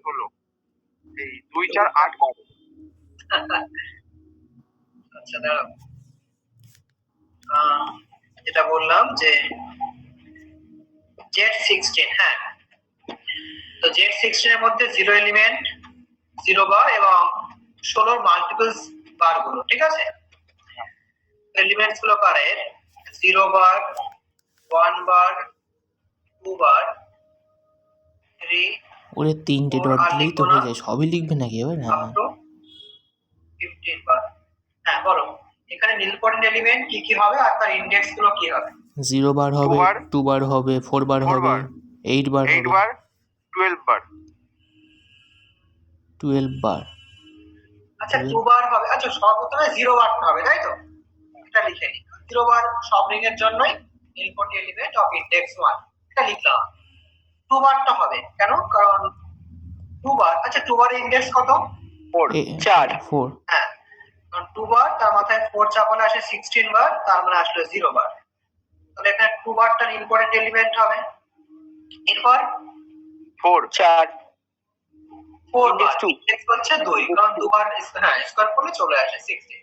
16 এই 2 4 8 12। আচ্ছা দাঁড়াও, যেটা বললাম যে Z16, হ্যাঁ, তো Z16 এর মধ্যে 0 এলিমেন্ট, 0 বার এবং 16 মাল্টিপলস বার গুলো, ঠিক আছে। এলিমেন্টস গুলো কারের 0 বার, 1 বার, 2 বার, 3, ওরে 3টে ডট দিলেই তো হয়ে যায়, সবই লিখবে নাকি এবার? আপ টু 15 বার। হ্যাঁ বলো, এখানে নিলপয়েন্ট এলিমেন্ট কি কি হবে আর তার ইনডেক্স গুলো কি হবে? 0 বার হবে, 2 বার হবে, 4 বার হবে, 8 বার 8 হবে, বার, 12 বার। 12 বার। আচ্ছা 2 বার হবে, আচ্ছা সর্বপ্রথমে 0 বার হবে, তাই তো? এটা লিখে নিই, 0 বার সব রিং এর জন্যই নিলপয়েন্ট এলিমেন্ট অফ ইনডেক্স 1, এটা লিখলাম। 2 বারটা হবে কেন? কারণ 2 বার, আচ্ছা 2 বারের ইনডেক্স কত? 4। 4। হ্যাঁ, কারণ 2 বার তার মাথায় 4 চাপালে আসে 16 বার, তার মানে আসলে 0 বার। তাহলে এখানে 2 বারটা ইম্পর্টেন্ট এলিমেন্ট হবে। এরপর 4 4 বার ইনডেক্স হচ্ছে 2, কারণ 2 বার হ্যাঁ স্কয়ার করলে চলে আসে 16।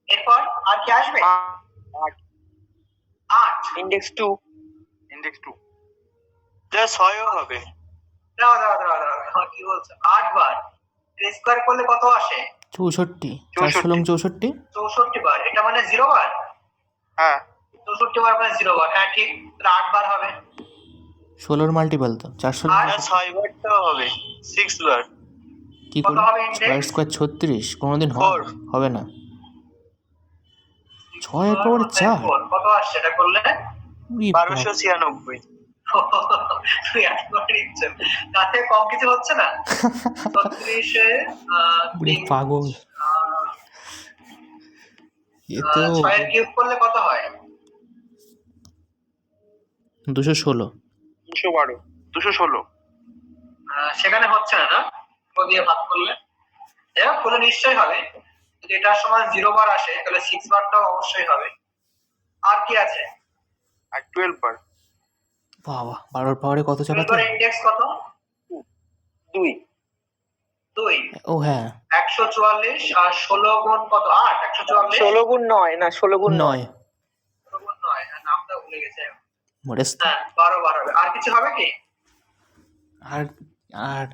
এরপর আর কি আসবে? 8 ইনডেক্স 2 যা 6ও হবে। দাও কি বলছো? 8 বার স্কয়ার করলে কত আসে? 64। 4 16 64। 64 বার, এটা মানে 0 বার। হ্যাঁ 64 বার মানে 0 বার, হ্যাঁ ঠিক। তাহলে 8 বার হবে। 16 মাল্টিপল তো 4 16 আর 6 বারটা হবে 6 বার। কি কত করে? হবে 6 ইনডেক্স? স্কয়ার 36 কোনোদিন Four। হবে না। 6 এর পাওয়ারে 4 কত আসছে এটা করলে? 1296। তুই এত করে নিচ্ছ, তাতে কম কিছু হচ্ছে না? 36 এ পুরো পাগল। এ তো 6 এর কিউব করলে কত হয়? 216। 212 216। সেখানে হচ্ছে না, না ও দিয়ে ভাগ করলে দেখো করলে নিশ্চয়ই হবে। যদি এটার সমান 0 বার আসে তাহলে 6 বারটাও অবশ্যই হবে। আর কি আছে? আর 12 বার। বাবা 12 এর পাওয়ারে কত চাপাতে? 12 এর ইনডেক্স কত? 2 ও হ্যাঁ 144 আর 16 গুণ কত? 8 144 16 গুণ 9 না 16 গুণ 9। 9 16 গুণ 9, নামটা ভুলে গেছে। মোরেস্ত। হ্যাঁ 12 বার হবে। আর কিছু হবে কি? আর আর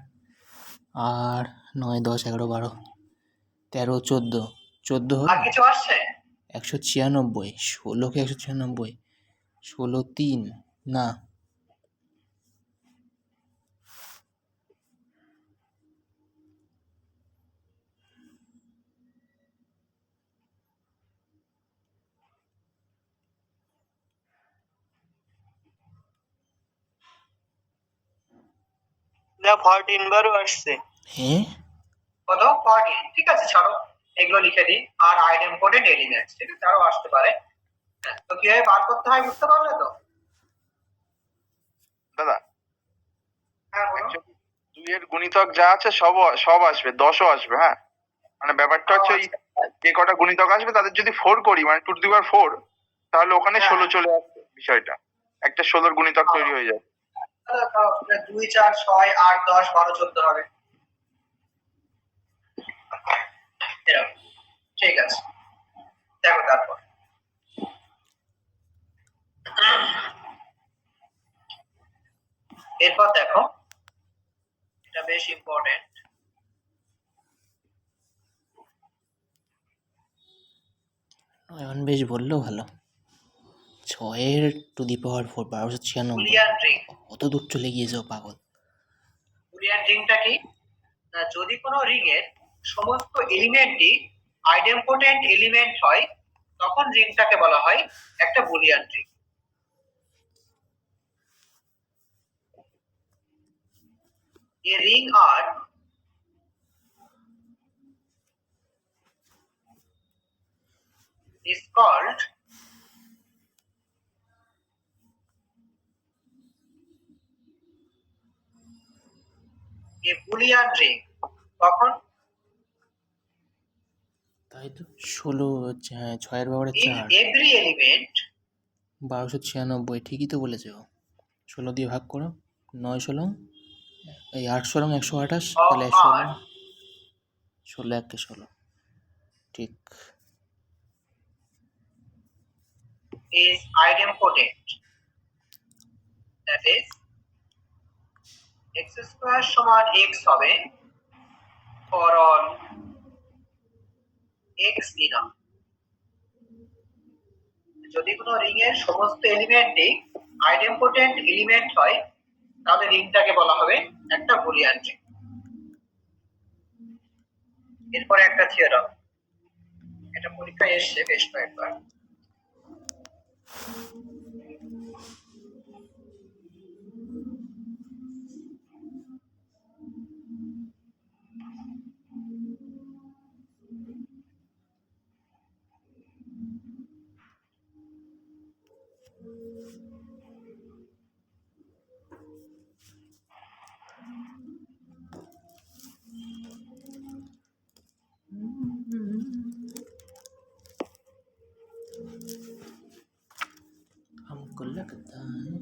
আর 9 10 11 12 13 14 14 আর হবে। কিছু আসছে? 196 16 কে 196 16 3 না না 14 বারও আসছে। হ্যাঁ কত? 14, ঠিক আছে ছাড়ো, এগুলো লিখে দিই। আর আইডেম্পোর্টেন্ট এলিমেন্টস, ঠিক আছে, আরো আসতে পারে। হ্যাঁ, তো কিভাবে বার করতে হয় বুঝতে পারলে তো? দাদা হ্যাঁ বলো। 2 এর গুণিতক যা আছে সব আসবে, 10ও আসবে। হ্যাঁ মানে ব্যাপারটা হচ্ছে ওই যে কটা গুণিতক আসবে তাদের যদি 4 করি মানে 2 টু দি পাওয়ার 4, তাহলে ওখানে 16 চলে আসবে। বিষয়টা একটা 16 এর গুণিতক তৈরি হয়ে যাবে। 2 4 6 8 10 12 14 হবে। এরকম, ঠিক আছে। দেখো তারপর এরপর দেখো, এটা বেশ ইম্পর্টেন্ট। এখন বেশ বললেও ভালো। 6 to the power 4 1296 Boolean ring. কত দূর চলে গিয়েছে ও পাগল। বুলিয়ান রিংটা কি? না, যদি কোনো রিং এর সমস্ত এলিমেন্টই আইডেম্পোর্টেন্ট এলিমেন্ট হয় তখন রিংটাকে বলা হয় একটা Boolean ring. A ring R is called a Boolean ring. কখন? তাই তো 16 6 এর পাওয়ারে If 4 every element 1296 ঠিকই তো বলেছে ও। 16 দিয়ে ভাগ করো 9 16 এই 800 এবং 128 of তাহলে R 16 1 16 ঠিক। is idempotent. That is x square সমান x হবে for all x দিলাম। যদি কোনো রিং এর সমস্ত এলিমেন্টই আইডেম্পোটেন্ট এলিমেন্ট হয় তাহলে রিংটাকে বলা হবে একটা বুলিয়ান রিং। এরপরে একটা থিওরাম, এটা পরীক্ষায় এসেছে বেশ কয়েকবার। हमको लगता है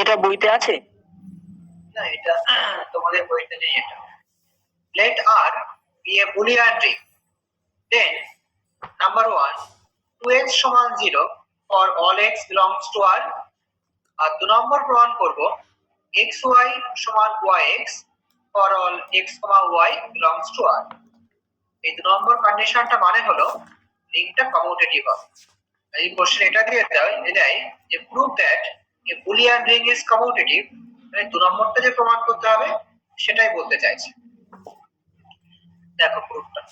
এটা বইতে আছে? না, এটা তোমাদের বইতে নেই। এটা let R be a boolean ring, then number 1 2x সমান 0 for all x belongs to R, আর 2 নম্বর প্রমাণ করব xy সমান yx for all x, y belongs to R। এই 2 নম্বর কন্ডিশনটা মানে হলো রিংটা কমিউটেটিভ হবে। এই কোশ্চেন এটা দিয়ে দেয় যে prove that a Boolean ring is commutative, মানে 2 নম্বরটা যে প্রমাণ করতে হবে সেটাই বলতে চাইছে। দেখো প্রুফটা,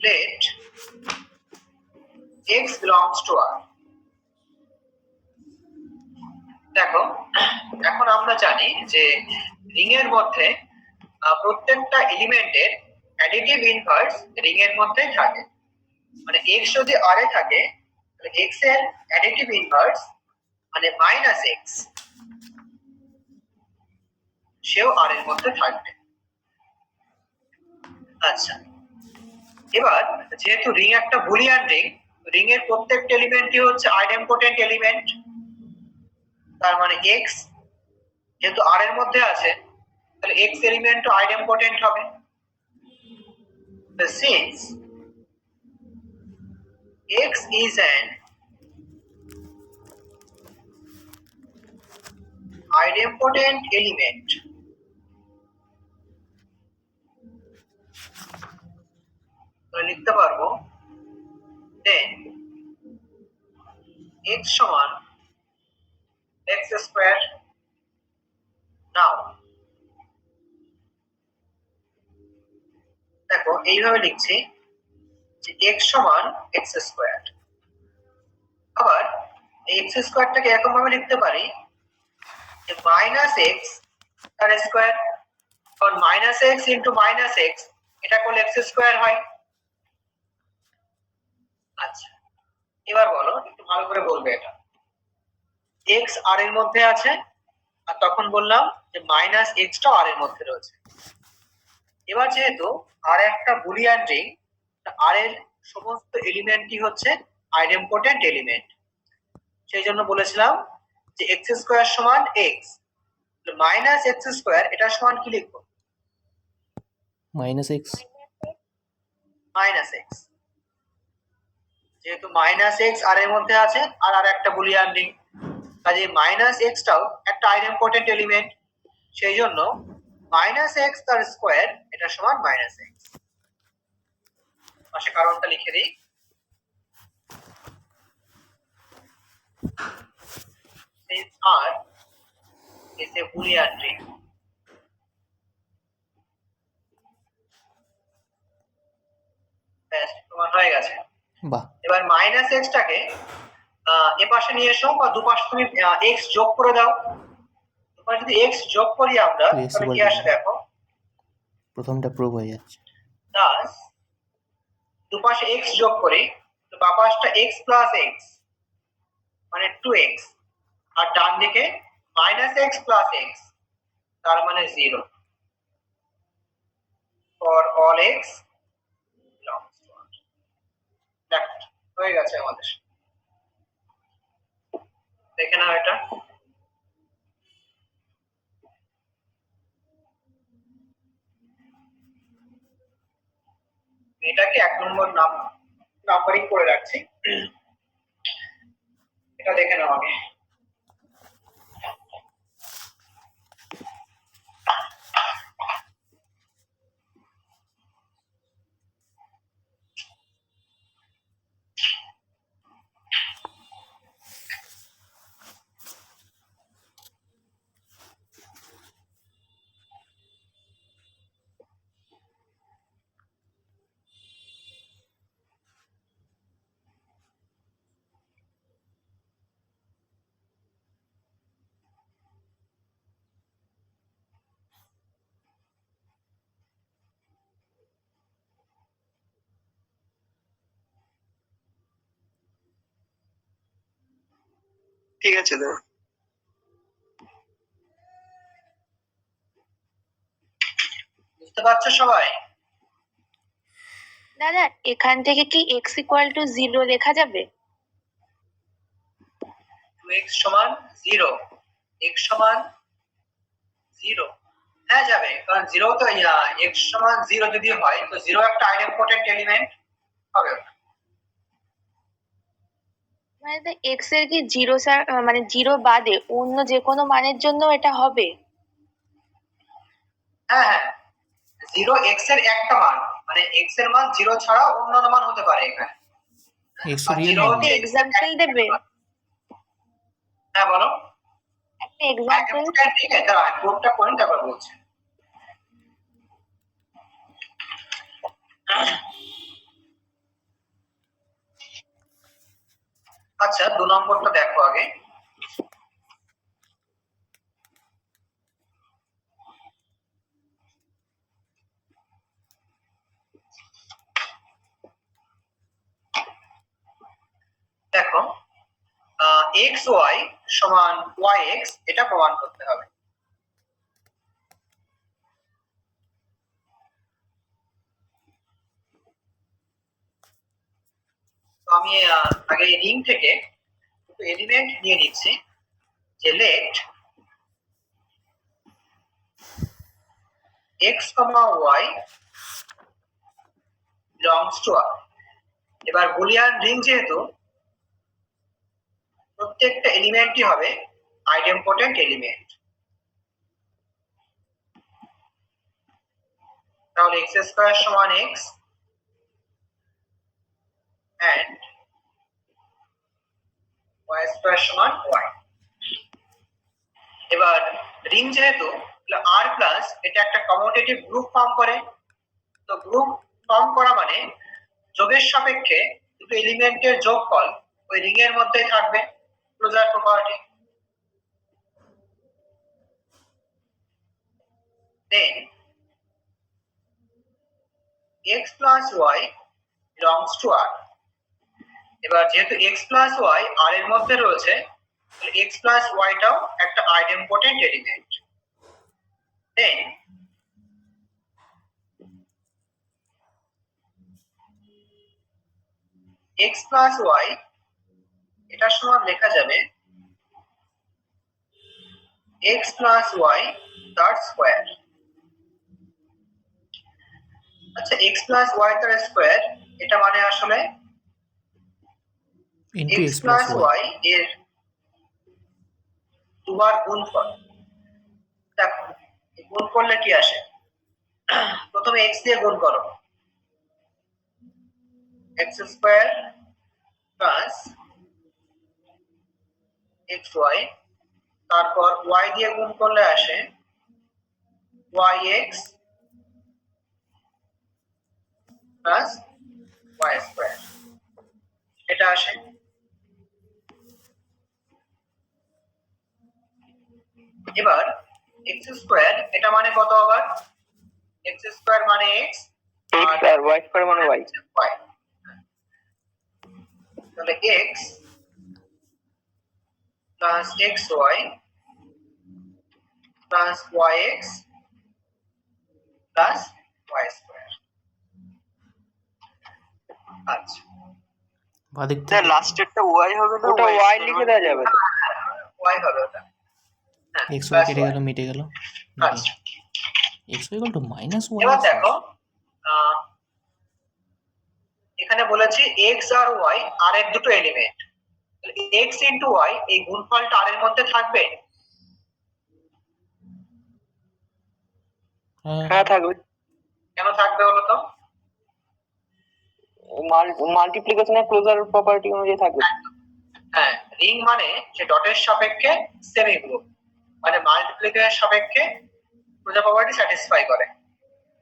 let x belongs to R। দেখো এখন আমরা জানি যে রিং এর মধ্যে প্রত্যেকটা এলিমেন্টের অ্যাডিটিভ ইনভার্স রিং এর মধ্যেই থাকে। মানে x যদি R এ থাকে তাহলে x এর অ্যাডিটিভ ইনভার্স মানে -x সেও R এর মধ্যে থাকবে। আচ্ছা, এবার যেহেতু রিং একটা বুলিয়ান রিং, রিং এর প্রত্যেকটা এলিমেন্টই হচ্ছে আইডেম্পোটেন্ট এলিমেন্ট, তার মানে x যেহেতু R এর মধ্যে আছে তাহলে x এলিমেন্টও আইডেম্পোটেন্ট হবে। Since x is an idempotent element, লিখতে পারবো then x সমান x স্কয়ার। নাও দেখো এইভাবে লিখছি যে x সমান x স্কয়ার। আবার এই x স্কয়ারটাকে এরকম ভাবে লিখতে পারি যে -x তার স্কয়ার, কারণ -x * -x এটা করলে x স্কয়ার হয়। আচ্ছা, এবার বলো, একটু ভালো করে বলবে এটা। x r এর মধ্যে আছে আর তখন বললাম যে -x টা r এর মধ্যে রয়েছে। এবার যেহেতু r একটা বুলিয়ান রিং, r এর সমস্ত এলিমেন্টই হচ্ছে আইডেম্পোটেন্ট এলিমেন্ট, সেই জন্য বলেছিলাম যে x স্কয়ার সমান x, -x স্কয়ার এটা সমান কি লিখবো? -x -x, যেহেতু -x r এর মধ্যে আছে আর আর একটা বুলিয়ান রিং, কাজে -x টাও একটা আইডেম্পোটেন্ট এলিমেন্ট, সেই জন্য -x তার স্কয়ার এটা সমান -x। পাশে কারণটা লিখে দিই। Since R is a Boolean ring, ব্যাস প্রমাণ হয়ে গেছে। বাহ, এবার -x টাকে এ পাশে নিয়ে এসো বা দুপাশে তুমি x যোগ করে দাও। এবার যদি x যোগ করি আমরা তাহলে কি আসে দেখো, প্রথমটা প্রুভ হয়ে যাচ্ছে। thus দুপাশে x যোগ করি, তো বাম পাশটা x প্লাস x মানে 2x, আর ডান দিকে মাইনাস x প্লাস x তার মানে 0 for all x belongs to R। দেখো হয়ে গেছে আমাদের, দেখে নাও এটা। এটাকে 1 নম্বর নাম্বারিং করে রাখছি, এটা দেখে নাও আগে। ঠিক আছে দাদা। বুঝতে পারছো সবাই? দাদা এখান থেকে কি x=0 লেখা যাবে? 2x সমান 0, x সমান 0, হ্যাঁ যাবে, কারণ 0 তো x সমান 0 যদি হয় তো 0 একটা আইডেম্পোটেন্ট এলিমেন্ট হবে। মানে x এর কি 0 মানে 0 বাদে অন্য যে কোনো মানের জন্য এটা হবে? হ্যাঁ হ্যাঁ, 0 x এর একটা মান, মানে x এর মান 0 ছাড়া অন্য মান হতে পারে এখানে। x আর রিয়েল 0 হচ্ছে এক্সাম্পল দেবে? হ্যাঁ বলো। একটা এক্সাম্পল। ঠিক আছে, তাহলে কোডটা পয়েন্ট আবার বলছি। আচ্ছা 2 নম্বরটা দেখো আগে। দেখো xy সমান yx এটা প্রমাণ করতে হবে। তো আমি আগে রিং থেকে একটু এলিমেন্ট নিয়ে নিচ্ছি, যে let x, y belongs to R। এবার বুলিয়ান রিং যেহেতু প্রত্যেকটা এলিমেন্টই হবে আইডেম্পোটেন্ট এলিমেন্ট, তাহলে x² সমান x and y² সমান y। এবার রিং যেহেতু r প্লাস এটা একটা কমিউটেটিভ গ্রুপ ফর্ম করে, তো গ্রুপ ফর্ম করা মানে যোগের সাপেক্ষে দুটো এলিমেন্টের যোগফল ওই রিং এর মধ্যেই থাকবে, closure property. Then x plus y belongs to R। এবার যেহেতু x plus y r এর মধ্যে রয়েছে, তাহলে x plus y টাও একটা আইডেম্পোটেন্ট এলিমেন্ট। দেন x plus y এটা সমান লেখা যাবে x plus y তার স্কয়ার। আচ্ছা x plus y তার স্কয়ার এটা মানে আসলে ইনটু x plus y এর দুবার গুণফল। দেখো গুণ করলে কি আসে, প্রথমে x দিয়ে গুণ করো, x² প্লাস xy, তারপর y দিয়ে গুণ করলে আসে yx প্লাস y², এটা আসে। এবার x² এটা মানে কত আবার, x² মানে x আর y² মানে y। তাহলে x plus xy plus yx plus y square. আচ্ছা, বাদিক স্যার থেকে লাস্টেরটা ওয়াই হবে না? ওটা ওয়াই লিখে দেওয়া যাবে তো? y হবে ওটা। হ্যাঁ, এক্স ওয়াই plus কেটে y। গেল, মিটে গেল। আচ্ছা, x y equal to minus y. এবার দেখো এখানে বলেছি x আর y আর এর দুটো এলিমেন্ট, x ইনটু y এই গুণফলটা আর এর মধ্যে থাকবে। হ্যাঁ থাকবে। কেন থাকবে বলো তো? মাল্টিপ্লিকেশনের ক্লোজার প্রপার্টি অনুযায়ী থাকবে। হ্যাঁ, রিং মানে যে ডটের সাপেক্ষে সেমি গ্রুপ, মানে মাল্টিপ্লিকেশনের সাপেক্ষে ক্লোজার প্রপার্টি স্যাটিসফাই করে।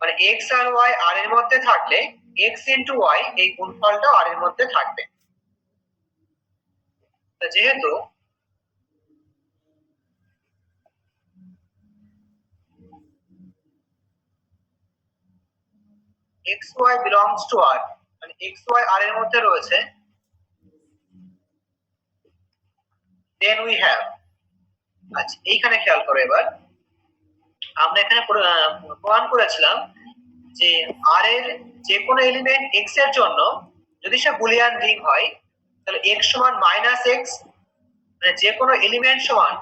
মানে x আর y আর এর মধ্যে থাকলে x ইনটু y এই গুণফলটা আর এর মধ্যে থাকবে। তো যেহেতু xy belongs to r, মানে xy আর এর মধ্যে রয়েছে, then we have, আচ্ছা এইখানে খেয়াল করো। এবার আমরা এখানে প্রমাণ করেছিলাম যে আর এর যে কোনো এলিমেন্ট x এর জন্য যদি সে বুলিয়ান রিং হয় তাহলে x সমান মাইনাস x, মানে যে কোনো এলিমেন্ট সমান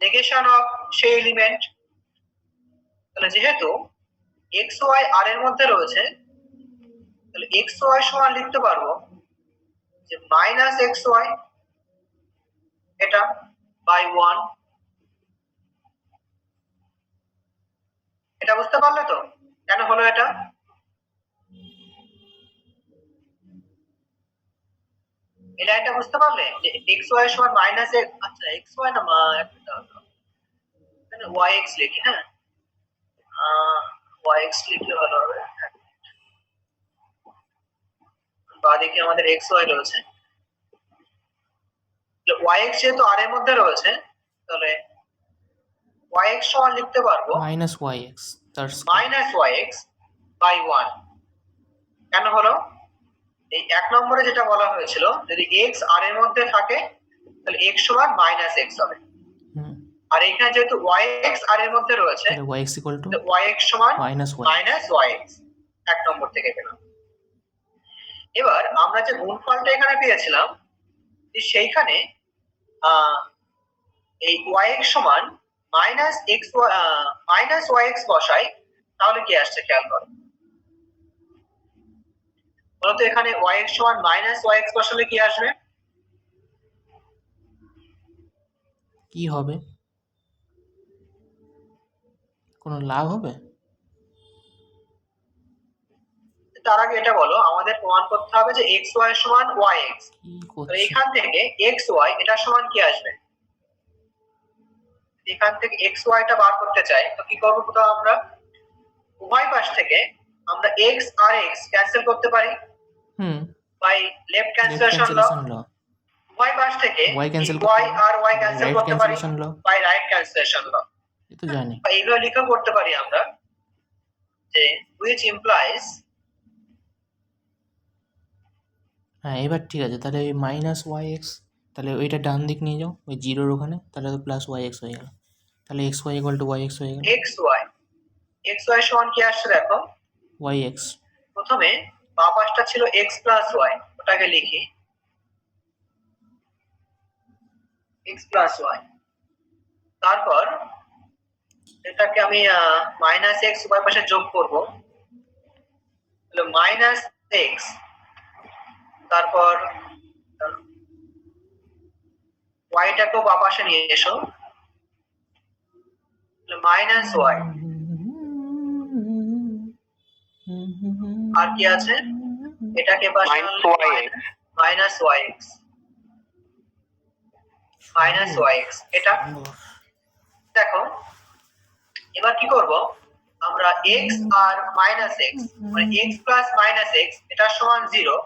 নেগেশন অফ সেই এলিমেন্ট। তাহলে যেহেতু xy আর এর মধ্যে রয়েছে তাহলে xy সমান লিখতে পারবো যে মাইনাস xy এটা বাই 1। এটা বুঝতে পারলে তো কেন হলো এটা? এই লাইনটা বুঝতে পারলে যে xy সমান মাইনাস x। আচ্ছা xy না এখানে yx লিখি। হ্যাঁ, yx লিখলে ভালো হবে। বাদিকে আমাদের xy রয়েছে, yx যেহেতু আর এর মধ্যে রয়েছে তাহলে yx সমান লিখতে পারবো মাইনাস ওয়াই এক্স তার মাইনাস yx বাই 1। কেন হলো? এই এক নম্বরে যেটা বলা হয়েছিল যদি x আর এর মধ্যে থাকে তাহলে x সমান মাইনাস x হবে, আর এখানে যেহেতু yx আর এর মধ্যে রয়েছে y x equal to yx সমান মাইনাস ওয়াই। Minus yx। এক নম্বর থেকে পেলাম। এবার আমরা যে গুণফলটা এখানে পেয়েছিলাম যে সেইখানে এই yx সমান মাইনাস yx বসাই তাহলে কি আসছে খেয়াল করো। বলতো এখানে yx সমান মাইনাস yx বসালে কি আসবে? কি হবে? কোনো লাভ হবে? তার আগে এটা বলো, আমাদের প্রমাণ করতে হবে যে xy সমান yx। কি তো করছে? এখান থেকে xy এটা সমান কি আসবে? এখান থেকে xy টা বার করতে চাই তো কি করব? তো আমরা উভয় পাশ থেকে আমরা x আর x ক্যান্সেল করতে পারি বাই লেফট ক্যান্সেলেশন ল। উভয় পাশ থেকে y ক্যান্সেল y আর y ক্যান্সেল রাইট করতে পারি cancellation law. By right cancellation law. এ তো জানি। বা এইভাবে লিখে করতে পারি আমরা যে which implies, হ্যাঁ এবার ঠিক আছে, তাহলে ওই মাইনাস ওয়াই এক্স, তাহলে ওইটা ডান দিক নিয়ে যাও ওই জিরোর ওখানে, তাহলে তো প্লাস ওয়াই এক্স হয়ে গেল। তাহলে x y equal to y x হয়ে গেল। xy সমান কি আসছে দেখো। ওয়াই এক্স প্রথমে বাম পাশটা ছিল x প্লাস y, ওটাকে লিখি x প্লাস y। তারপর এটাকে আমি মাইনাস x উভয় পাশে যোগ করব, তাহলে মাইনাস x, তারপর y টাকেও বাম পাশে নিয়ে এসো, মাইনাস y। আর কি আছে? এটাকে পাশে মাইনাস yx, মাইনাস yx। এটা দেখো এবার কি করব আমরা x আর মাইনাস x, মানে x প্লাস মাইনাস x এটা সমান 0,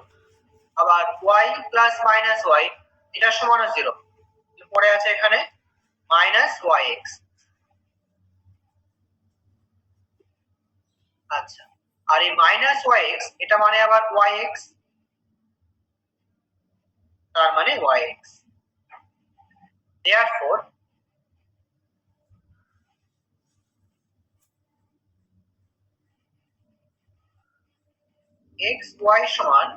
আবার y প্লাস মাইনাস y এটা সমান 0, পড়ে আছে এখানে মাইনাস yx। আচ্ছা, আর এই মাইনাস yx এটা মানে আবার yx, মানে yx। therefore xy সমান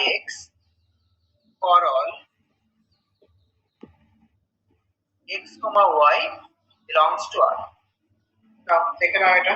yx for all x, y belongs to R। নাও দেখে নাও এটা।